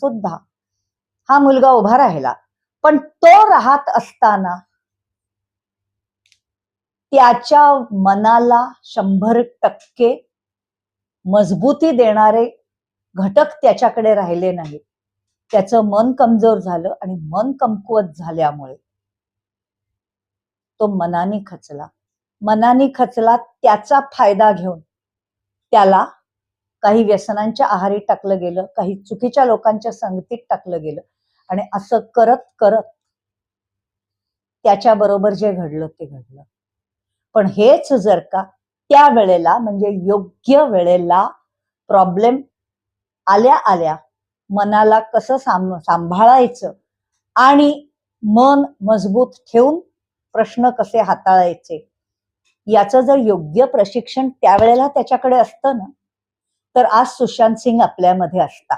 सुद्धा हा मुलगा उभा राहिला, पण तो राहत असताना त्याच्या मनाला 100% मजबूती देणारे घटक त्याच्याकडे राहिले नाहीत. त्याचं मन कमजोर झालं आणि मन कमकुवत झाल्यामुळे तो मनाने खचला. त्याचा फायदा घेऊन त्याला काही व्यसनांच्या आहारी टाकलं गेलं, काही चुकीच्या लोकांच्या संगतीत टाकलं गेलं आणि असं करत करत त्याच्याबरोबर जे घडलं ते घडलं. पण हेच जर का त्या वेळेला म्हणजे योग्य वेळेला प्रॉब्लेम आल्या आल्या मनाला कसं सांभाळायचं आणि मन मजबूत ठेवून प्रश्न कसे हाताळायचे याचं जर योग्य प्रशिक्षण त्यावेळेला त्याच्याकडे असतं ना, तर आज सुशांत सिंग आपल्यामध्ये असता.